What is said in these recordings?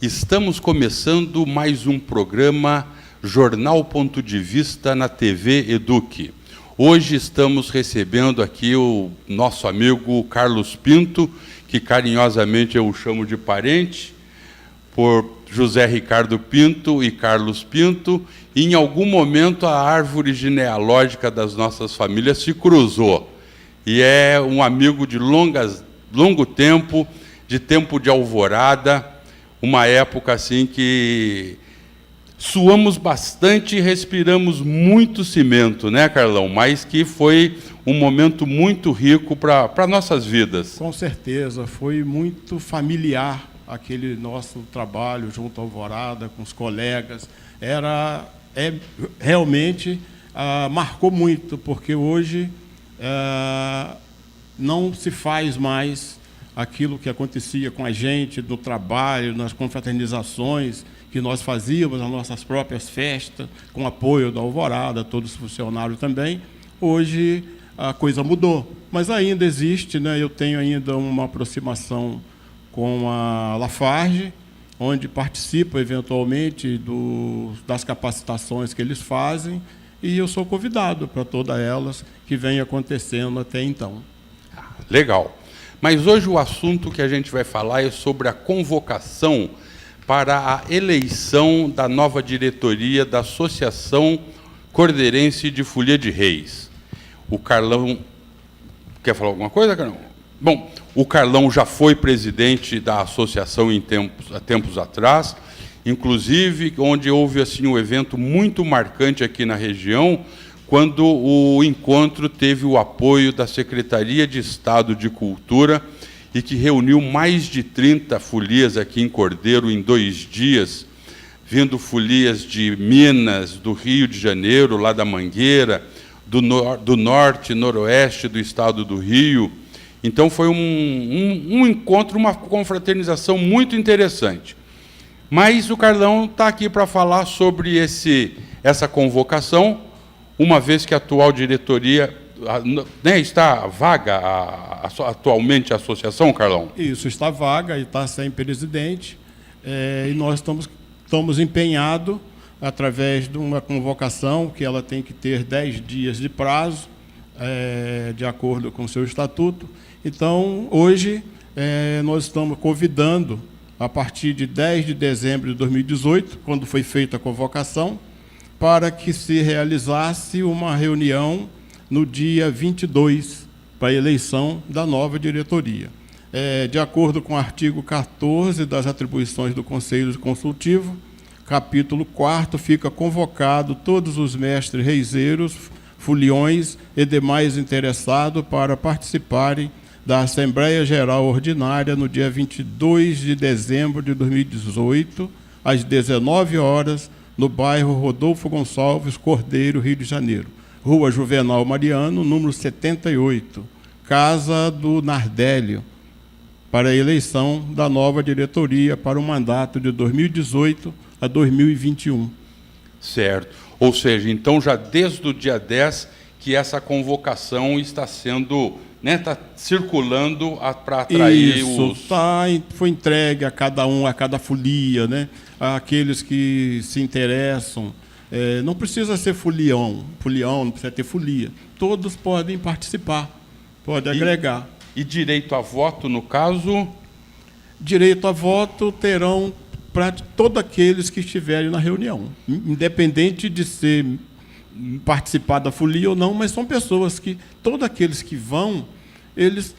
Estamos começando mais um programa Jornal Ponto de Vista na TV Eduque. Hoje estamos recebendo aqui o nosso amigo Carlos Pinto, que carinhosamente eu o chamo de parente, por José Ricardo Pinto e Carlos Pinto. E em algum momento a árvore genealógica das nossas famílias se cruzou. E é um amigo de longo tempo, de tempo de alvorada, uma época assim que suamos bastante e respiramos muito cimento, né, Carlão? Mas que foi um momento muito rico para nossas vidas. Com certeza, foi muito familiar aquele nosso trabalho junto à Alvorada, com os colegas. Realmente marcou muito, porque hoje não se faz mais aquilo que acontecia com a gente no trabalho, nas confraternizações que nós fazíamos, nas nossas próprias festas, com apoio da Alvorada, todos os funcionários também. Hoje a coisa mudou, mas ainda existe, né? Eu tenho ainda uma aproximação com a Lafarge, onde participo eventualmente das capacitações que eles fazem, e eu sou convidado para todas elas que vêm acontecendo até então. Legal. Mas hoje o assunto que a gente vai falar é sobre a convocação para a eleição da nova diretoria da Associação Cordeirense de Folia de Reis. O Carlão... Quer falar alguma coisa, Carlão? Bom, o Carlão já foi presidente da associação há tempos atrás, inclusive onde houve assim, um evento muito marcante aqui na região, quando o encontro teve o apoio da Secretaria de Estado de Cultura e que reuniu mais de 30 folias aqui em Cordeiro em 2 dias, vindo folias de Minas, do Rio de Janeiro, lá da Mangueira, do norte e noroeste do estado do Rio. Então foi um encontro, uma confraternização muito interessante. Mas o Carlão está aqui para falar sobre essa convocação, uma vez que a atual diretoria está vaga atualmente a associação, Carlão? Isso, está vaga e está sem presidente, e nós estamos empenhados, através de uma convocação, que ela tem que ter 10 dias de prazo, de acordo com o seu estatuto. Então, hoje, nós estamos convidando, a partir de 10 de dezembro de 2018, quando foi feita a convocação, para que se realizasse uma reunião no dia 22, para a eleição da nova diretoria. De acordo com o artigo 14 das atribuições do Conselho Consultivo, capítulo 4º, fica convocado todos os mestres reiseiros, foliões e demais interessados para participarem da Assembleia Geral Ordinária no dia 22 de dezembro de 2018, às 19 horas, no bairro Rodolfo Gonçalves, Cordeiro, Rio de Janeiro. Rua Juvenal Mariano, número 78, Casa do Nardélio, para a eleição da nova diretoria para o mandato de 2018 a 2021. Certo. Ou seja, então já desde o dia 10 que essa convocação está sendo, né, está circulando para atrair foi entregue a cada um, a cada folia, né? Aqueles que se interessam. Não precisa ser folião, não precisa ter folia. Todos podem participar, podem agregar. E direito a voto, no caso? Direito a voto terão para todos aqueles que estiverem na reunião, independente de participar da folia ou não, mas são pessoas que, todos aqueles que vão, eles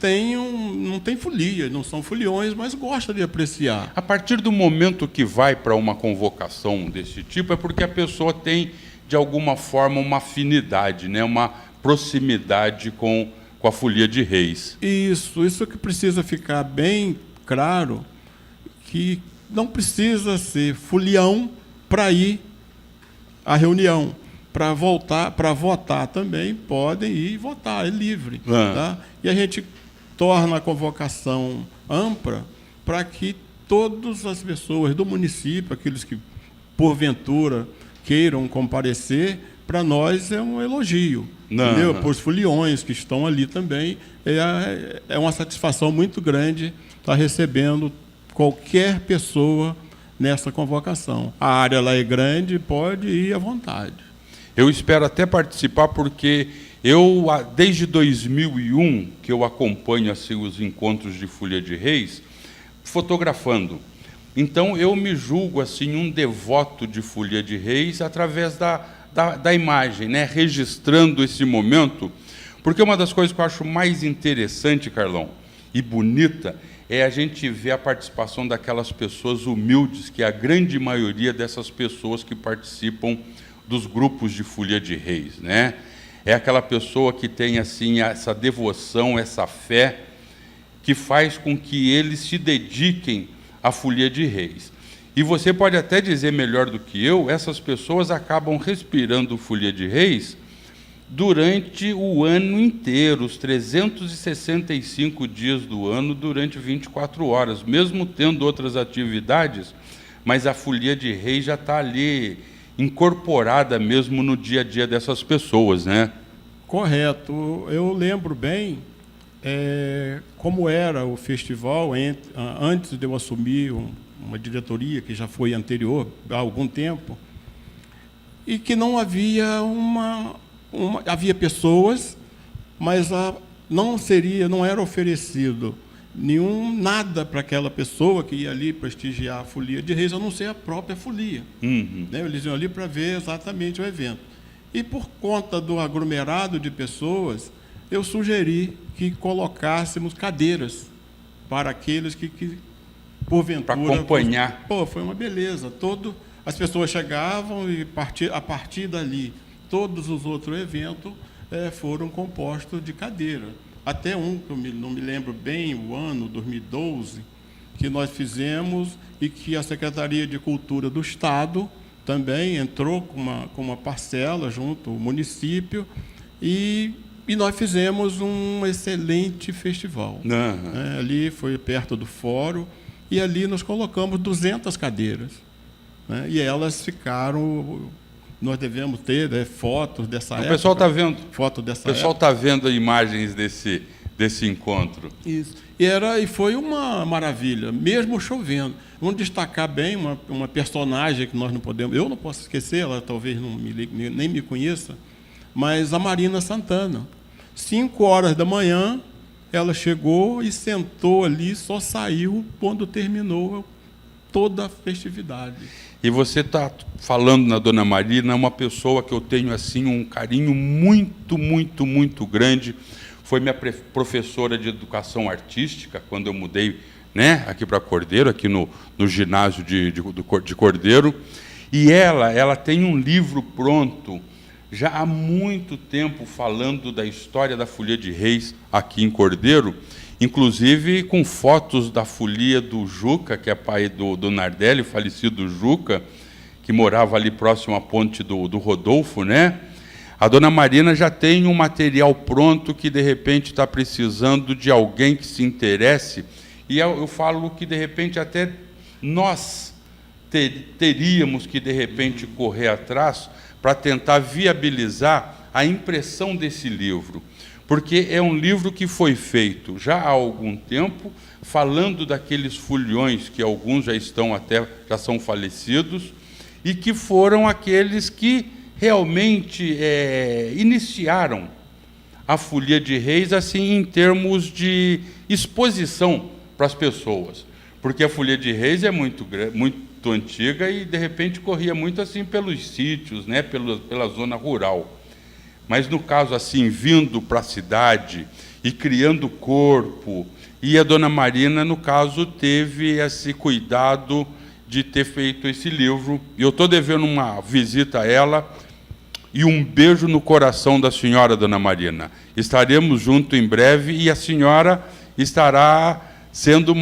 não têm folia, não são foliões, mas gostam de apreciar. A partir do momento que vai para uma convocação desse tipo, é porque a pessoa tem, de alguma forma, uma afinidade, né? Uma proximidade com a folia de reis. Isso que precisa ficar bem claro, que não precisa ser folião para ir à reunião. Para votar também, podem ir e votar, é livre. Tá? E a gente torna a convocação ampla para que todas as pessoas do município, aqueles que, porventura, queiram comparecer, para nós é um elogio. Entendeu? Para os foliões que estão ali também, é uma satisfação muito grande estar recebendo qualquer pessoa nessa convocação. A área lá é grande, pode ir à vontade. Eu espero até participar, porque desde 2001, que eu acompanho assim, os encontros de Folia de Reis, fotografando. Então, eu me julgo assim, um devoto de Folia de Reis através da imagem, né? Registrando esse momento, porque uma das coisas que eu acho mais interessante, Carlão, e bonita, é a gente ver a participação daquelas pessoas humildes, que é a grande maioria dessas pessoas que participam dos grupos de Folia de Reis, né? É aquela pessoa que tem assim essa devoção, essa fé, que faz com que eles se dediquem à Folia de Reis. E você pode até dizer melhor do que eu, essas pessoas acabam respirando Folia de Reis durante o ano inteiro, os 365 dias do ano, durante 24 horas, mesmo tendo outras atividades, mas a Folia de Reis já está ali incorporada mesmo no dia a dia dessas pessoas, né? Correto. Eu lembro bem como era o festival antes de eu assumir uma diretoria que já foi anterior há algum tempo, e que não havia havia pessoas, mas não era oferecido nada para aquela pessoa que ia ali prestigiar a Folia de Reis, a não ser a própria folia. Uhum. Né? Eles iam ali para ver exatamente o evento. E, por conta do aglomerado de pessoas, eu sugeri que colocássemos cadeiras para aqueles que porventura... Para acompanhar. Foi uma beleza. As pessoas chegavam e, a partir dali, todos os outros eventos foram compostos de cadeira. Até que eu não me lembro bem, o ano, 2012, que nós fizemos, e que a Secretaria de Cultura do Estado também entrou com uma parcela junto ao município, e nós fizemos um excelente festival. Uhum. Ali foi perto do fórum, e ali nós colocamos 200 cadeiras. Né? E elas ficaram... Nós devemos ter fotos dessa época. O pessoal está vendo. Foto dessa o pessoal está vendo imagens desse encontro. Isso. E foi uma maravilha, mesmo chovendo. Vamos destacar bem uma personagem que nós não podemos... Eu não posso esquecer, ela talvez nem me conheça, mas a Marina Santana. 5 horas da manhã, ela chegou e sentou ali, só saiu quando terminou toda a festividade. E você está falando na Dona Marina, uma pessoa que eu tenho assim um carinho muito, muito, muito grande. Foi minha professora de educação artística quando eu mudei, né, aqui para Cordeiro, aqui no ginásio de Cordeiro. E ela tem um livro pronto já há muito tempo falando da história da Folia de Reis aqui em Cordeiro, inclusive com fotos da folia do Juca, que é pai do Nardelli, falecido Juca, que morava ali próximo à ponte do Rodolfo, né? A Dona Marina já tem um material pronto que, de repente, está precisando de alguém que se interesse, e eu falo que, de repente, até nós teríamos que, de repente, correr atrás para tentar viabilizar a impressão desse livro, porque é um livro que foi feito já há algum tempo, falando daqueles foliões, que alguns já são falecidos, e que foram aqueles que realmente iniciaram a Folia de Reis assim, em termos de exposição para as pessoas, porque a Folia de Reis é muito antiga e, de repente, corria muito assim pelos sítios, né, pela zona rural. Mas, no caso, assim, vindo para a cidade e criando corpo, e a Dona Marina, no caso, teve esse cuidado de ter feito esse livro. E eu estou devendo uma visita a ela e um beijo no coração da senhora, Dona Marina. Estaremos juntos em breve e a senhora estará sendo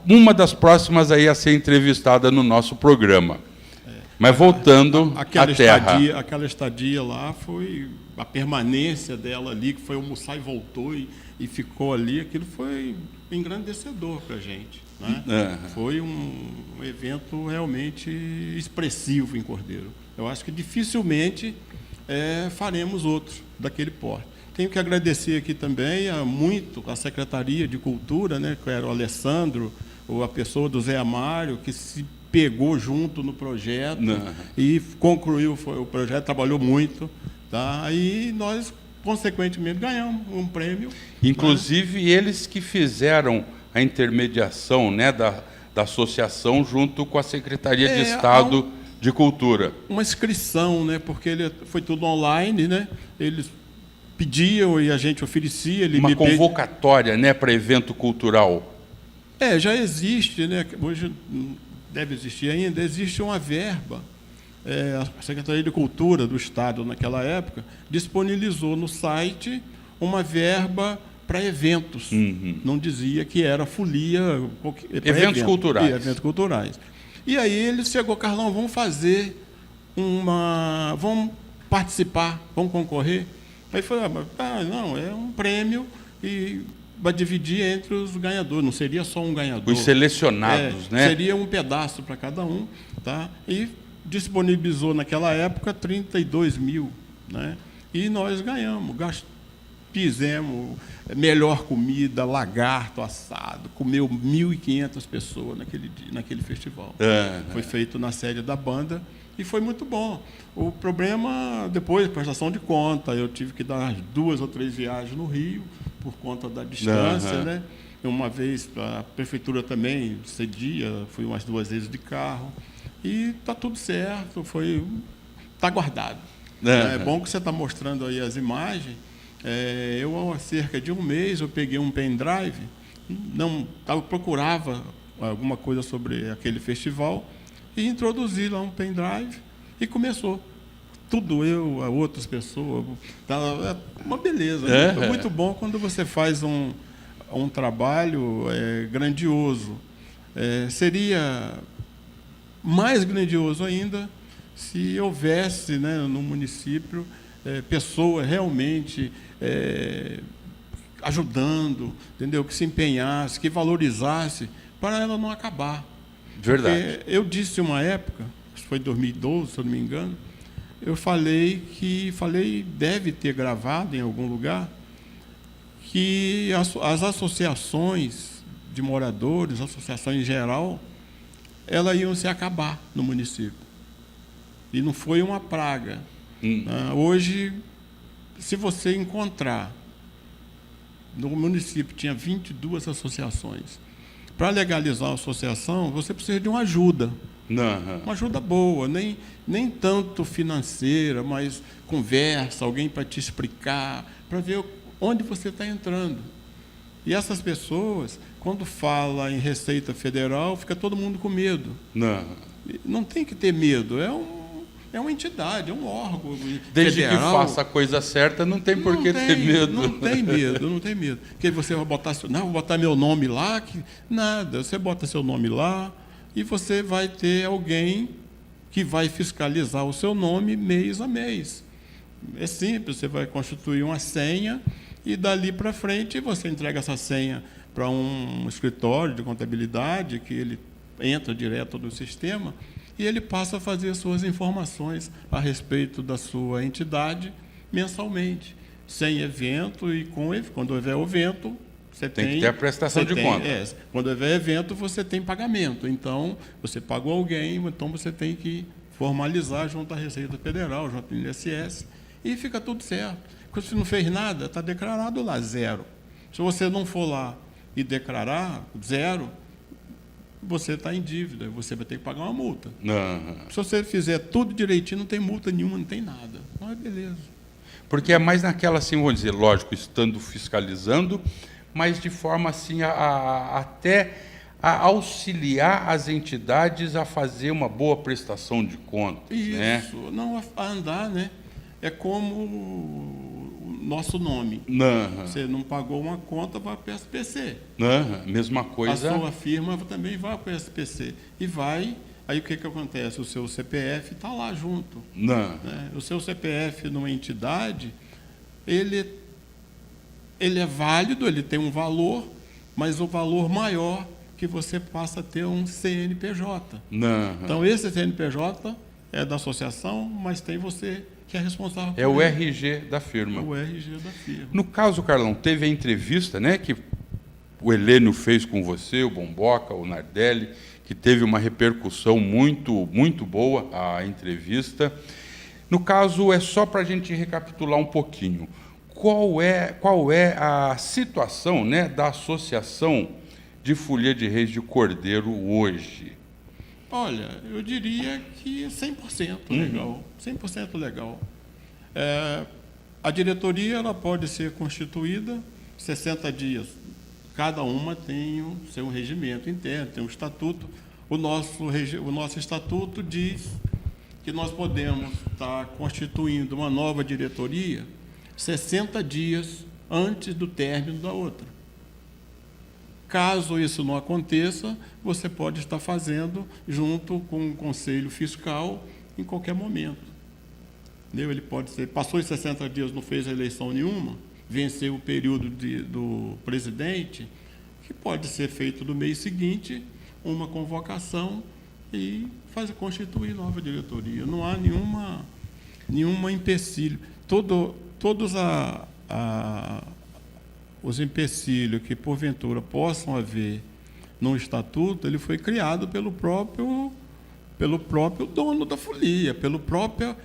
uma das próximas aí a ser entrevistada no nosso programa. Mas voltando à terra. Aquela estadia lá foi a permanência dela ali, que foi almoçar e voltou e ficou ali. Aquilo foi engrandecedor para a gente. Né? Foi um evento realmente expressivo em Cordeiro. Eu acho que dificilmente faremos outro daquele porte. Tenho que agradecer aqui também muito a Secretaria de Cultura, né, que era o Alessandro, ou a pessoa do Zé Amário, que se pegou junto no projeto e concluiu o projeto, trabalhou muito, tá? E nós, consequentemente, ganhamos um prêmio. Inclusive, né? Eles que fizeram a intermediação, né, da associação junto com a Secretaria de Estado de Cultura. Uma inscrição, né, porque foi tudo online, né? Eles pediam e a gente oferecia. Uma convocatória, né, para evento cultural. Já existe, né? Hoje deve existir ainda, existe uma verba. A Secretaria de Cultura do Estado, naquela época, disponibilizou no site uma verba para eventos. Não dizia que era folia. Eventos culturais. Eventos culturais. E aí ele chegou, Carlão, vamos fazer vamos participar, vamos concorrer. Aí foi, não, é um prêmio e vai dividir entre os ganhadores, não seria só um ganhador. Os selecionados, né? Seria um pedaço para cada um, tá? E disponibilizou naquela época 32 mil, né? E nós ganhamos, fizemos melhor comida, lagarto assado, comeu 1.500 pessoas naquele festival. Foi feito na sede da banda e foi muito bom. O problema, depois, prestação de conta, eu tive que dar 2 ou 3 viagens no Rio, por conta da distância, né? Uma vez a prefeitura também cedia, fui umas 2 vezes de carro, e está tudo certo, está guardado. É bom que você está mostrando aí as imagens. Eu, há cerca de um mês, eu peguei um pendrive, procurava alguma coisa sobre aquele festival, e introduzi lá um pendrive, e começou. Tudo outras pessoas. É uma beleza. É muito bom quando você faz um trabalho grandioso. Seria mais grandioso ainda se houvesse, né, no município pessoas realmente ajudando, entendeu? Que se empenhasse, que valorizasse, para ela não acabar. Verdade. Porque eu disse uma época, foi em 2012, se eu não me engano, eu falei, deve ter gravado em algum lugar, que as associações de moradores, associações em geral, elas iam se acabar no município. E não foi uma praga. Hoje, se você encontrar, no município tinha 22 associações. Para legalizar a associação, você precisa de uma ajuda. Uma ajuda boa, nem tanto financeira, mas conversa, alguém para te explicar, para ver onde você está entrando. E essas pessoas, quando fala em Receita Federal, fica todo mundo com medo. Não tem que ter medo, é uma entidade, é um órgão Desde federal. Que faça a coisa certa, não tem por que ter medo. Não tem medo. Porque você vai botar, vou botar meu nome lá, nada, você bota seu nome lá, e você vai ter alguém que vai fiscalizar o seu nome mês a mês. É simples, você vai constituir uma senha e dali para frente você entrega essa senha para um escritório de contabilidade, que ele entra direto no sistema e ele passa a fazer suas informações a respeito da sua entidade mensalmente, sem evento e quando houver evento, você tem que ter a prestação de conta. Quando houver evento, você tem pagamento. Então, você pagou alguém, então você tem que formalizar junto à Receita Federal, junto ao INSS, e fica tudo certo. Quando você não fez nada, está declarado lá 0. Se você não for lá e declarar 0, você está em dívida, você vai ter que pagar uma multa. Se você fizer tudo direitinho, não tem multa nenhuma, não tem nada. Então, beleza. Porque é mais naquela, assim, vamos dizer, lógico, estando fiscalizando, mas de forma assim até a auxiliar as entidades a fazer uma boa prestação de contas. Isso, né? Não a andar, né? É como o nosso nome. Você não pagou uma conta, vai para o SPC. Mesma coisa. A sua firma também vai para o SPC. E vai, aí o que acontece? O seu CPF está lá junto. Né? O seu CPF numa entidade, ele é válido, ele tem um valor, mas o valor maior que você passa a ter um CNPJ. Então, esse CNPJ é da associação, mas tem você que é responsável por ele. É o RG da firma. O RG da firma. No caso, Carlão, teve a entrevista, né, que o Helênio fez com você, o Bomboca, o Nardelli, que teve uma repercussão muito boa a entrevista. No caso, é só para a gente recapitular um pouquinho. Qual é a situação, né, da Associação de Folia de Reis de Cordeiro hoje? Olha, eu diria que 100% legal, 100% legal. A diretoria ela pode ser constituída 60 dias. Cada uma tem o seu regimento interno, tem um estatuto. O nosso estatuto diz que nós podemos estar constituindo uma nova diretoria 60 dias antes do término da outra. Caso isso não aconteça, você pode estar fazendo junto com o Conselho Fiscal em qualquer momento. Entendeu? Ele pode ser, passou os 60 dias, não fez eleição nenhuma, venceu o período do presidente, que pode ser feito no mês seguinte, uma convocação e constituir nova diretoria. Não há nenhuma empecilho. Todos os empecilhos que, porventura, possam haver no estatuto, ele foi criado pelo próprio dono da folia, pela própria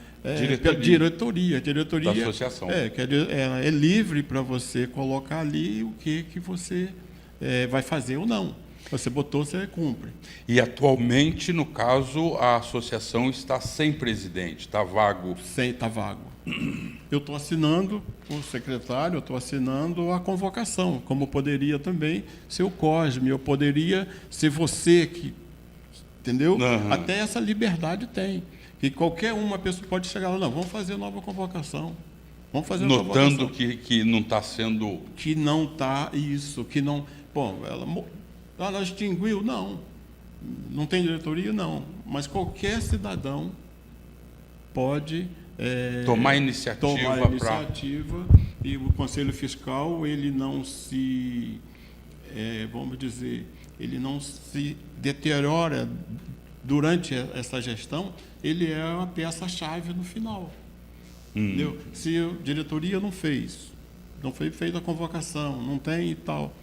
diretoria da associação. É livre para você colocar ali o que você vai fazer ou não. Você botou, você cumpre. E atualmente, no caso, a associação está sem presidente, está vago. Está vago. Eu estou assinando, o secretário, eu estou assinando a convocação, como poderia também ser o Cosme, eu poderia ser você que, entendeu? Uhum. Até essa liberdade tem. Que qualquer uma pessoa pode chegar lá, não, vamos fazer nova convocação. Vamos fazer nova convocação. Notando que não está sendo... Que não está isso, que não... Bom, ela extinguiu? Não. Não tem diretoria? Não. Mas qualquer cidadão pode... tomar iniciativa e o Conselho Fiscal ele não se vamos dizer, ele não se deteriora durante essa gestão, ele é uma peça-chave no final. Entendeu? Se a diretoria não foi feita a convocação, não tem e tal,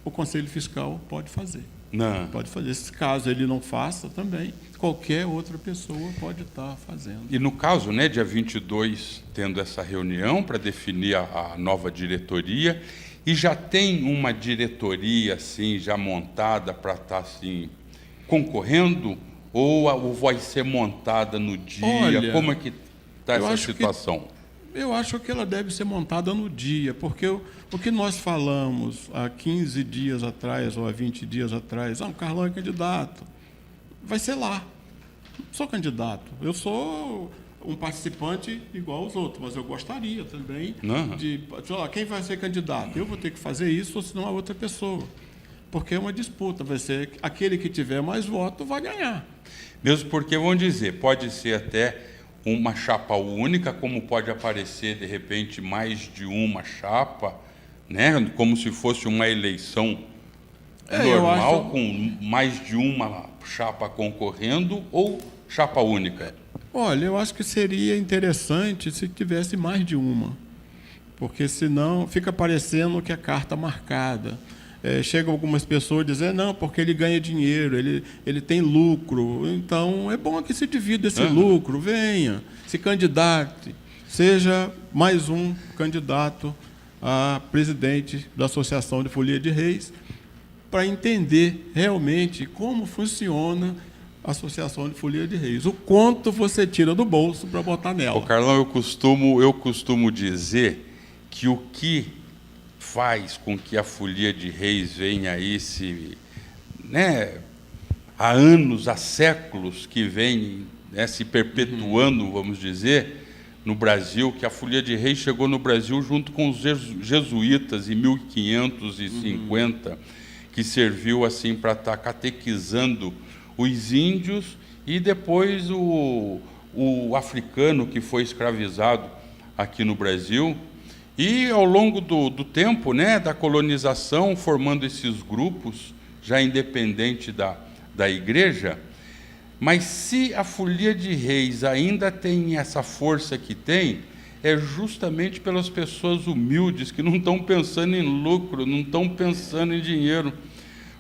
o Conselho Fiscal pode fazer. Não. Pode fazer. Se caso ele não faça também, qualquer outra pessoa pode estar fazendo. E no caso, né, dia 22, tendo essa reunião para definir a nova diretoria, e já tem uma diretoria assim, já montada para estar assim, concorrendo, ou vai ser montada no dia? Olha, como é que está essa situação? Eu acho que ela deve ser montada no dia, porque o que nós falamos há 15 dias atrás ou há 20 dias atrás, o Carlão é candidato, vai ser lá. Sou candidato, eu sou um participante igual aos outros, mas eu gostaria também de... Sei lá, quem vai ser candidato? Eu vou ter que fazer isso, ou senão a outra pessoa. Porque é uma disputa, vai ser aquele que tiver mais votos vai ganhar. Mesmo porque, vamos dizer, pode ser até uma chapa única, como pode aparecer, de repente, mais de uma chapa, né? Como se fosse uma eleição normal, com mais de uma chapa concorrendo, ou chapa única? Olha, eu acho que seria interessante se tivesse mais de uma, porque senão fica parecendo que é carta marcada. Chegam algumas pessoas dizendo, não, porque ele ganha dinheiro, ele tem lucro, então é bom que se divida esse lucro, venha, se candidate, seja mais um candidato a presidente da Associação de Folia de Reis, para entender realmente como funciona a Associação de Folia de Reis, o quanto você tira do bolso para botar nela. Ô, Carlão, eu costumo dizer que o que faz com que a Folia de Reis venha aí há anos, há séculos que vem se perpetuando, vamos dizer, no Brasil, que a Folia de Reis chegou no Brasil junto com os jesuítas em 1550, que serviu assim para estar catequizando os índios e depois o africano que foi escravizado aqui no Brasil. E, ao longo do tempo, da colonização, formando esses grupos, já independente da igreja, mas se a Folia de Reis ainda tem essa força que tem, é justamente pelas pessoas humildes, que não estão pensando em lucro, não estão pensando em dinheiro.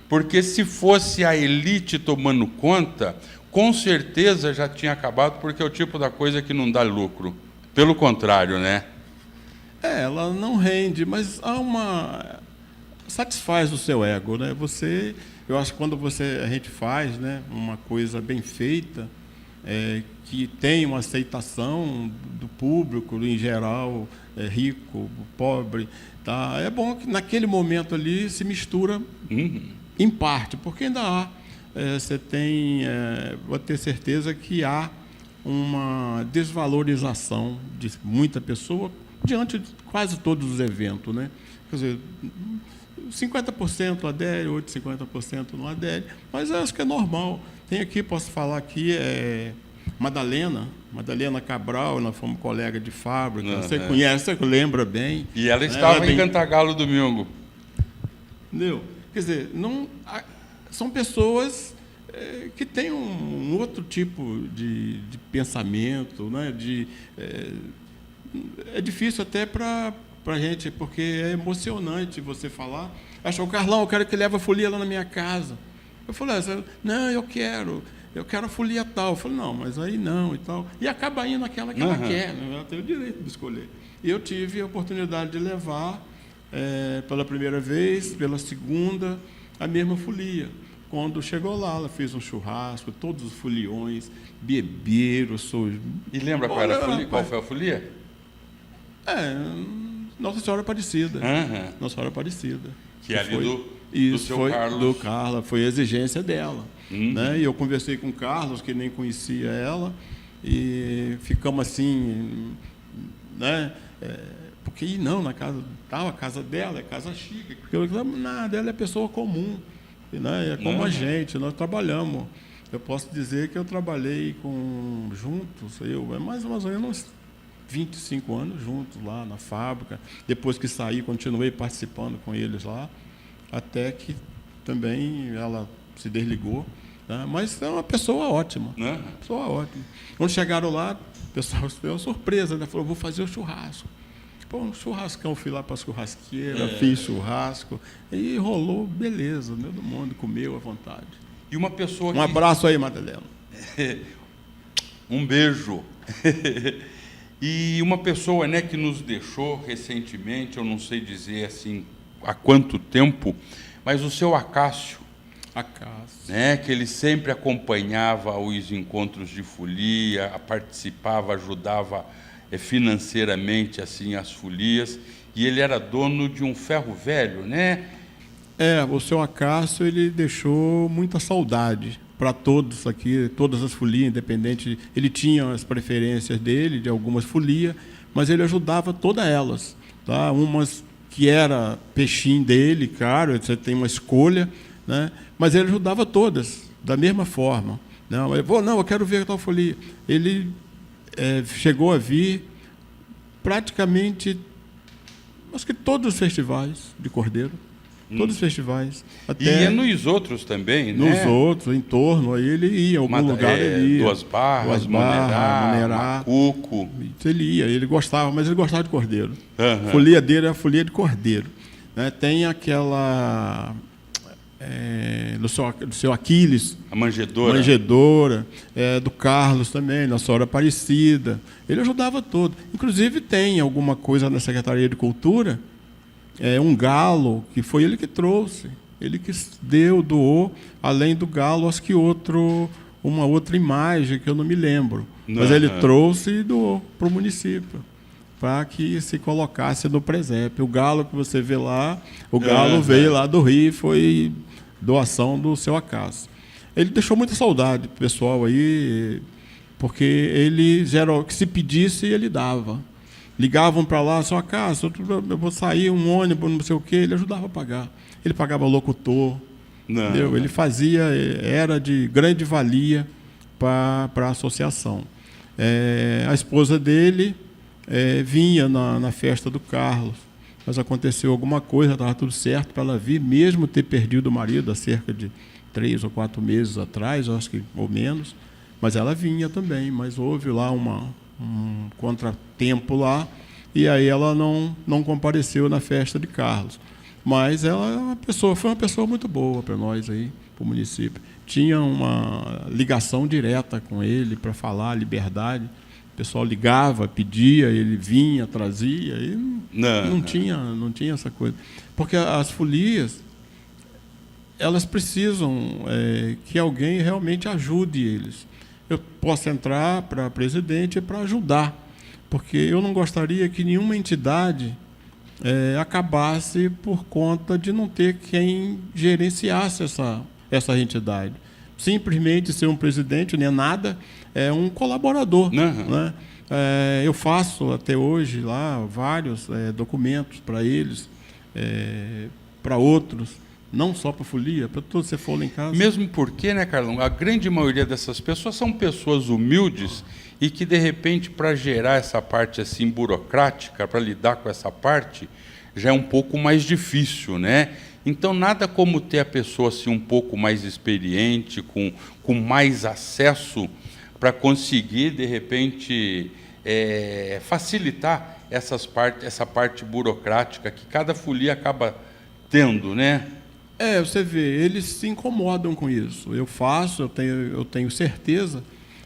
Porque se fosse a elite tomando conta, com certeza já tinha acabado, porque é o tipo da coisa que não dá lucro. Pelo contrário, né? Ela não rende, mas satisfaz o seu ego, né? Eu acho que quando a gente faz, né, uma coisa bem feita, que tem uma aceitação do público em geral, rico, pobre, tá? É bom que naquele momento ali se mistura em parte, porque ainda há, vou ter certeza que há uma desvalorização de muita pessoa diante de quase todos os eventos, né? Quer dizer, 50% adere, outros 50% não adere, mas eu acho que é normal. Tem aqui, posso falar aqui, Madalena Cabral, nós fomos colega de fábrica, você conhece, você lembra bem. E ela estava em Cantagalo domingo. Entendeu? Quer dizer, são pessoas que têm um outro tipo de pensamento, né? É difícil até para a gente, porque é emocionante você falar. Achou, Carlão, eu quero que leve a folia lá na minha casa. Eu falei, não, eu quero a folia tal. Eu falei, não, mas aí não e tal. E acaba indo naquela que ela quer, né? Ela tem o direito de escolher. E eu tive a oportunidade de levar, pela primeira vez, pela segunda, a mesma folia. Quando chegou lá, ela fez um churrasco, todos os foliões, beberam. E lembra qual era a folia? Qual foi a folia? Nossa Senhora Aparecida. Nossa Senhora Aparecida. Que é ali do seu Carlos. Do Carla, foi a exigência dela. Né? E eu conversei com o Carlos, que nem conhecia ela, e ficamos assim, né? Porque não, na casa tal, a casa dela é casa chique, porque nada, ela é pessoa comum, né? É como a gente, nós trabalhamos. Eu posso dizer que eu trabalhei juntos, mais ou menos 25 anos juntos lá na fábrica. Depois que saí, continuei participando com eles lá, até que também ela se desligou. Tá? Mas é uma pessoa ótima. Pessoa ótima. Quando chegaram lá, o pessoal foi uma surpresa, né? Falou, vou fazer o churrasco. Pô, um churrascão, fui lá para a churrasqueira, fiz churrasco, e rolou, beleza, todo mundo comeu à vontade. E uma pessoa Um abraço aí, Madalena. Um beijo. E uma pessoa, né, que nos deixou recentemente, eu não sei dizer assim há quanto tempo, mas o seu Acácio, né, que ele sempre acompanhava os encontros de folia, participava, ajudava financeiramente assim as folias, e ele era dono de um ferro velho, né? O seu Acácio, ele deixou muita saudade para todos aqui, todas as folias, independente. Ele tinha as preferências dele, de algumas folias, mas ele ajudava todas elas. Tá? Umas que era peixinho dele, claro, você tem uma escolha, né? Mas ele ajudava todas, da mesma forma. Não, eu quero ver tal folia. Ele chegou a vir praticamente, acho que todos os festivais de Cordeiro. Todos os festivais. Até e nos outros também, né? Nos outros, em torno, aí ele ia, em algum lugar ele ia. Duas Barras, Monerá, Macuco. Ele ia, ele gostava, mas ele gostava de cordeiro. A folia dele é a folia de cordeiro. Né? Tem aquela... do seu Aquiles. A manjedora. Manjedora. Do Carlos também, Nossa Senhora Aparecida. Ele ajudava todo. Inclusive tem alguma coisa na Secretaria de Cultura, um galo, que foi ele que trouxe, ele que doou, além do galo, acho que uma outra imagem, que eu não me lembro. Mas ele trouxe e doou para o município, para que se colocasse no presépio. O galo que você vê lá, o galo veio lá do Rio, foi doação do seu Acácio. Ele deixou muita saudade pro pessoal aí, porque ele, que se pedisse, ele dava. Ligavam para lá, só Acácio, eu vou sair, um ônibus, não sei o quê, ele ajudava a pagar. Ele pagava locutor, entendeu? Ele fazia, era de grande valia para a associação. A esposa dele vinha na festa do Carlos, mas aconteceu alguma coisa, estava tudo certo para ela vir, mesmo ter perdido o marido há cerca de 3 ou 4 meses atrás, acho que ou menos, mas ela vinha também, mas houve lá um contratempo lá, e aí ela não compareceu na festa de Carlos. Mas ela foi uma pessoa muito boa para nós aí, para o município. Tinha uma ligação direta com ele para falar a liberdade. O pessoal ligava, pedia, ele vinha, trazia, e não tinha essa coisa. Porque as folias, elas precisam que alguém realmente ajude eles. Eu posso entrar para presidente para ajudar, porque eu não gostaria que nenhuma entidade acabasse por conta de não ter quem gerenciasse essa entidade. Simplesmente ser um presidente não é nada, é um colaborador. Né? Eu faço até hoje lá vários documentos para eles, para outros, não só para a folia, para tudo que você for lá em casa. Mesmo porque, né, Carlão, a grande maioria dessas pessoas são pessoas humildes e que, de repente, para gerar essa parte assim burocrática, para lidar com essa parte, já é um pouco mais difícil, né? Então, nada como ter a pessoa assim, um pouco mais experiente, com mais acesso, para conseguir, de repente, facilitar essa parte burocrática que cada folia acaba tendo, né? Você vê, eles se incomodam com isso. Eu faço, eu tenho certeza.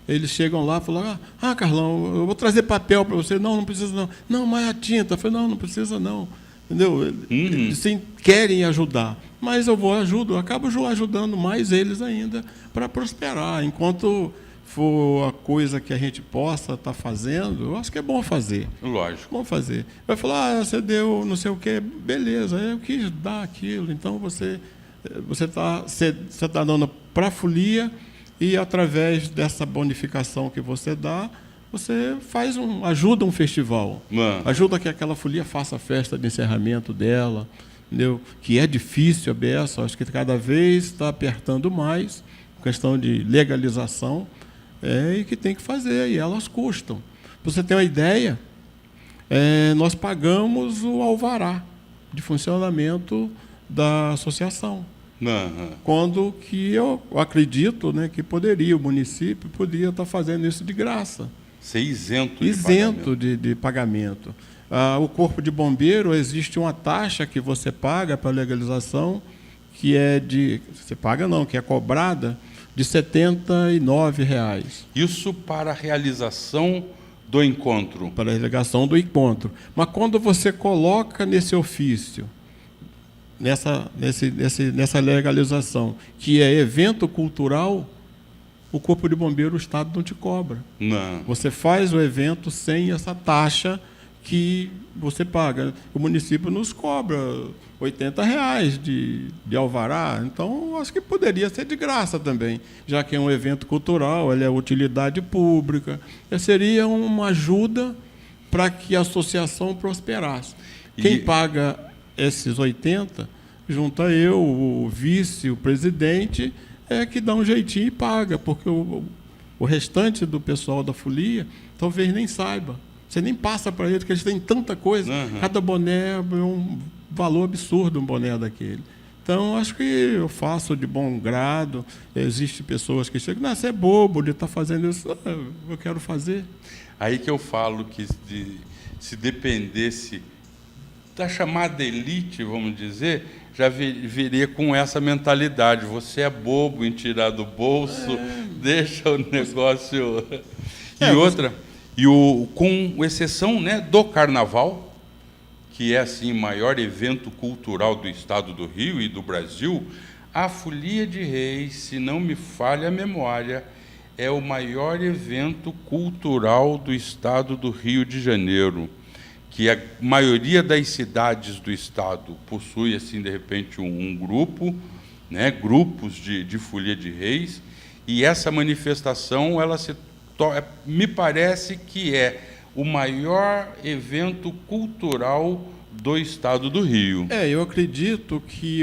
Eles chegam lá e falam, Carlão, eu vou trazer papel para você. Não precisa não. Não, mas a tinta. Eu falei, não precisa não. Entendeu? Eles sim, querem ajudar. Mas eu acabo ajudando mais eles ainda para prosperar. Enquanto for a coisa que a gente possa estar fazendo, eu acho que é bom fazer. Lógico. Bom fazer. Vai falar, você deu não sei o quê, beleza, eu quis dar aquilo. Então, você tá dando para a folia e, através dessa bonificação que você dá, você ajuda um festival. Ajuda que aquela folia faça a festa de encerramento dela, entendeu? Que é difícil a beça, acho que cada vez está apertando mais, questão de legalização, e que tem que fazer, e elas custam. Para você ter uma ideia, nós pagamos o alvará de funcionamento da associação. Quando que eu acredito, né, que o município poderia estar fazendo isso de graça. Ser isento de pagamento. O Corpo de Bombeiro, existe uma taxa que você paga para a legalização, que que é cobrada de R$ 79. Isso para a realização do encontro? Para a realização do encontro. Mas quando você coloca nesse ofício, nessa legalização, que é evento cultural, o Corpo de Bombeiro, o Estado não te cobra. Você faz o evento sem essa taxa que você paga. O município nos cobra R$ 80 de alvará. Então, acho que poderia ser de graça também, já que é um evento cultural, ele é utilidade pública. Seria uma ajuda para que a associação prosperasse. Quem paga esses 80, junta eu, o vice, o presidente, que dá um jeitinho e paga, porque o restante do pessoal da folia talvez nem saiba. Você nem passa para eles, porque eles têm tanta coisa. Cada boné é um valor absurdo, um boné daquele. Então, acho que eu faço de bom grado. Existem pessoas que chegam, você é bobo de estar fazendo isso. Eu quero fazer. Aí que eu falo que se dependesse da chamada elite, vamos dizer, já viria com essa mentalidade. Você é bobo em tirar do bolso, deixa o negócio... com exceção, né, do Carnaval, que é assim, o maior evento cultural do estado do Rio e do Brasil, a Folia de Reis, se não me falha a memória, é o maior evento cultural do estado do Rio de Janeiro, que a maioria das cidades do estado possui, assim, de repente, um grupo, né, grupos de Folia de Reis, e essa manifestação, ela me parece que é o maior evento cultural do estado do Rio. Eu acredito que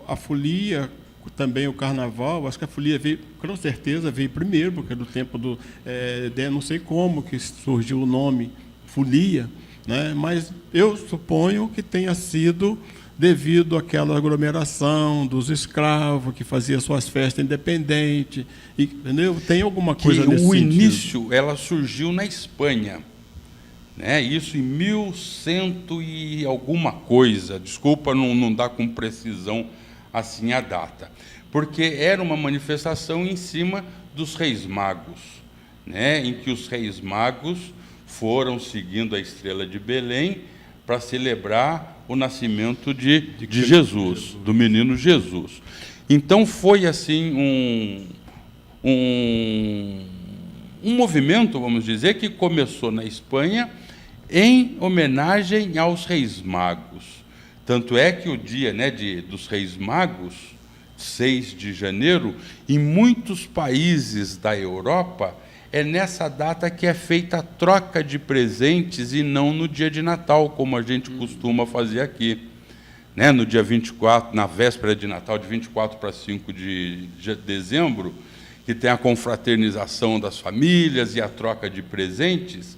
a folia, também o carnaval, acho que a folia veio, com certeza, veio primeiro, porque é do tempo não sei como que surgiu o nome folia, né? Mas eu suponho que tenha sido devido àquela aglomeração dos escravos que fazia suas festas independentes, entendeu? Tem alguma coisa nesse sentido. O início, ela surgiu na Espanha, né? Isso em 1100 e alguma coisa, desculpa não dá com precisão assim a data, porque era uma manifestação em cima dos Reis Magos, né? Em que os Reis Magos foram seguindo a estrela de Belém para celebrar o nascimento de Jesus, do menino Jesus. Então foi assim um movimento, vamos dizer, que começou na Espanha em homenagem aos Reis Magos. Tanto é que o dia, né, dos Reis Magos, 6 de janeiro, em muitos países da Europa, é nessa data que é feita a troca de presentes e não no dia de Natal, como a gente costuma fazer aqui. Né? No dia 24, na véspera de Natal, de 24 para 5 de dezembro, que tem a confraternização das famílias e a troca de presentes.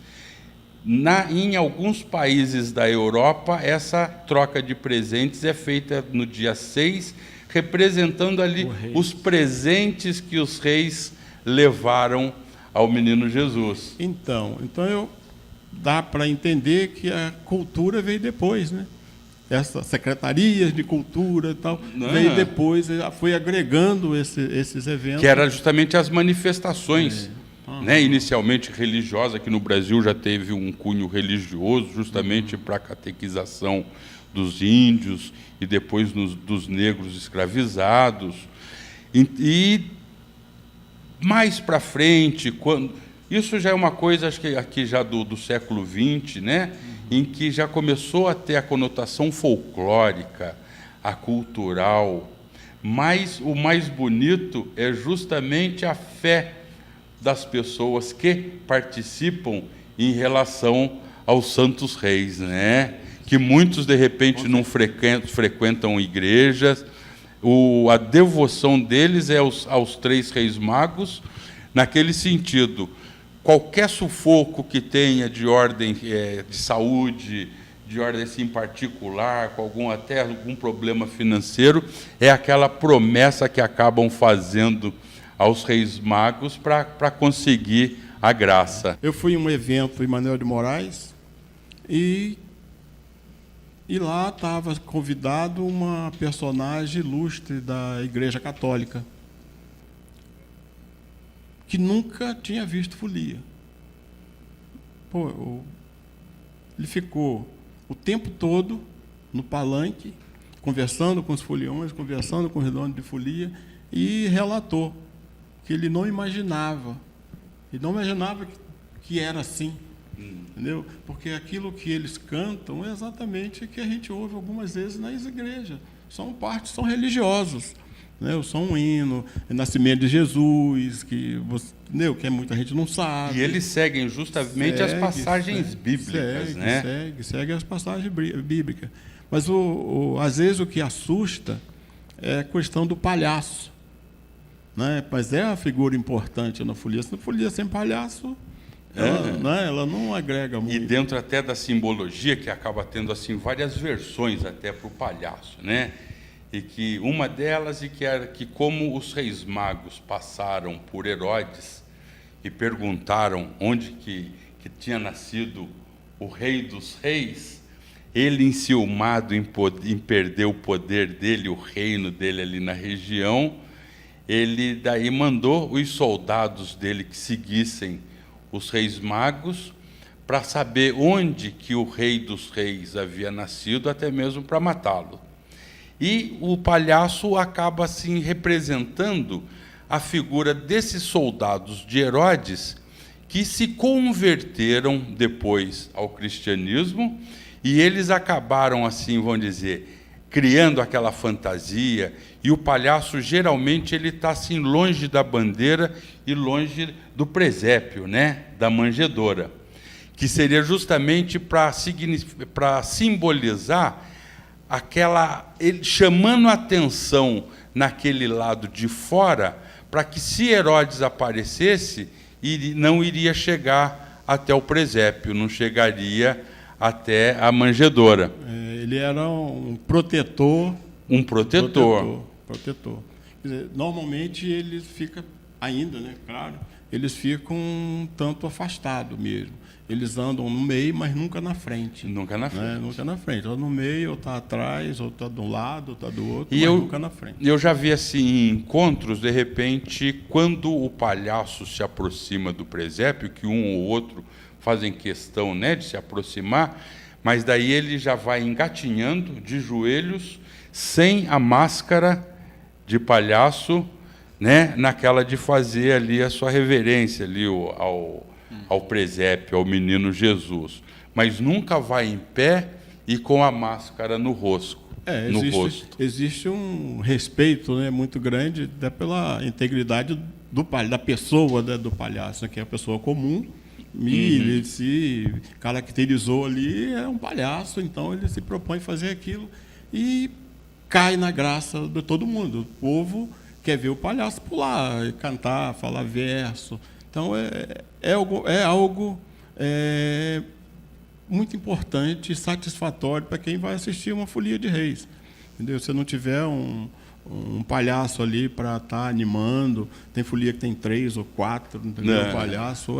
Em alguns países da Europa, essa troca de presentes é feita no dia 6, representando ali os presentes que os reis levaram ao menino Jesus. Então dá para entender que a cultura veio depois, né? Essas secretarias de cultura e tal, veio depois, foi agregando esses eventos. Que eram justamente as manifestações, né? Inicialmente religiosas, que no Brasil já teve um cunho religioso, justamente para a catequização dos índios e depois dos negros escravizados. E mais para frente, isso já é uma coisa, acho que aqui já do século XX, né? Em que já começou a ter a conotação folclórica, a cultural, mas o mais bonito é justamente a fé das pessoas que participam em relação aos santos reis, né? Que muitos, de repente, não frequentam igrejas. A devoção deles é aos 3 Reis Magos, naquele sentido. Qualquer sufoco que tenha de ordem de saúde, de ordem assim, particular, com até algum problema financeiro, é aquela promessa que acabam fazendo aos Reis Magos para conseguir a graça. Eu fui em um evento em Manuel de Moraes e lá estava convidado uma personagem ilustre da Igreja Católica, que nunca tinha visto folia. Ele ficou o tempo todo no palanque, conversando com os foliões, conversando com os donos de folia, e relatou que ele não imaginava. Ele não imaginava que era assim. Entendeu? Porque aquilo que eles cantam é exatamente o que a gente ouve algumas vezes nas igrejas. São religiosos. Né? Só um hino, o nascimento de Jesus, que muita gente não sabe. E eles seguem justamente as passagens bíblicas, né? Segue as passagens bíblicas. Mas, às vezes, o que assusta é a questão do palhaço. Né? Mas é a figura importante na folia. Se a folia sem palhaço, ela não agrega muito. E dentro até da simbologia, que acaba tendo assim várias versões até para o palhaço, né? E que uma delas era que como os Reis Magos passaram por Herodes e perguntaram onde que tinha nascido o Rei dos Reis, ele, enciumado em perder o poder dele, o reino dele ali na região, ele daí mandou os soldados dele que seguissem os Reis Magos para saber onde que o Rei dos Reis havia nascido, até mesmo para matá-lo. E o palhaço acaba assim representando a figura desses soldados de Herodes que se converteram depois ao cristianismo, e eles acabaram assim, vamos dizer, criando aquela fantasia. E o palhaço geralmente ele está assim longe da bandeira e longe do presépio, né, da manjedoura, que seria justamente para simbolizar ele chamando a atenção naquele lado de fora, para que se Herodes aparecesse, não iria chegar até o presépio, não chegaria até a manjedoura. Ele era um protetor. Um protetor. Protetor. Quer dizer, normalmente ele fica ainda, né? Claro, eles ficam um tanto afastados mesmo. Eles andam no meio, mas nunca na frente. Nunca na frente. Né? Nunca na frente. Ou no meio, ou está atrás, ou está de um lado, ou está do outro, mas nunca na frente. Eu já vi assim, encontros, de repente, quando o palhaço se aproxima do presépio, que um ou outro fazem questão, né, de se aproximar, mas daí ele já vai engatinhando de joelhos, sem a máscara de palhaço, né, naquela de fazer ali a sua reverência ali ao presépio, ao menino Jesus, mas nunca vai em pé e com a máscara no rosto. Existe um respeito, né, muito grande até pela integridade da pessoa, né, do palhaço, né, que é a pessoa comum, e ele se caracterizou ali, é um palhaço, então ele se propõe fazer aquilo e cai na graça de todo mundo. O povo quer ver o palhaço pular, cantar, falar verso. Então, é algo muito importante e satisfatório para quem vai assistir uma Folia de Reis. Entendeu? Se não tiver um palhaço ali para estar animando, tem folia que tem 3 ou 4, entendeu? Palhaço,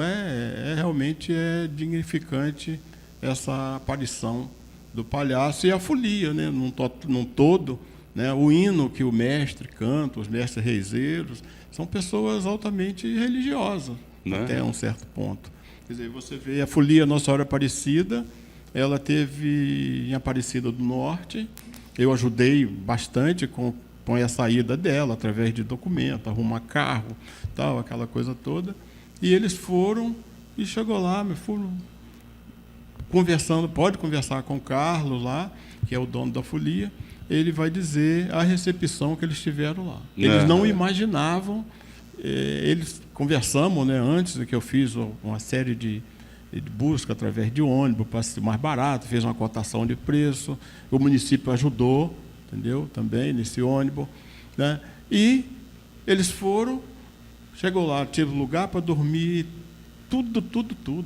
realmente dignificante essa aparição do palhaço e a folia, né? Num todo, né? O hino que o mestre canta, os mestres reiseiros, são pessoas altamente religiosas, até um certo ponto. Quer dizer, você vê a folia Nossa Senhora Aparecida, ela teve em Aparecida do Norte, eu ajudei bastante com a saída dela, através de documento, arrumar carro, tal, aquela coisa toda, e eles foram, e chegou lá, foram conversando, pode conversar com o Carlos lá, que é o dono da folia, ele vai dizer a recepção que eles tiveram lá. Eles não imaginavam, eles conversamos, né, antes que eu fiz uma série de busca através de ônibus para ser mais barato, fez uma cotação de preço, o município ajudou, entendeu, também nesse ônibus, né, e eles foram, chegou lá, teve lugar para dormir, tudo,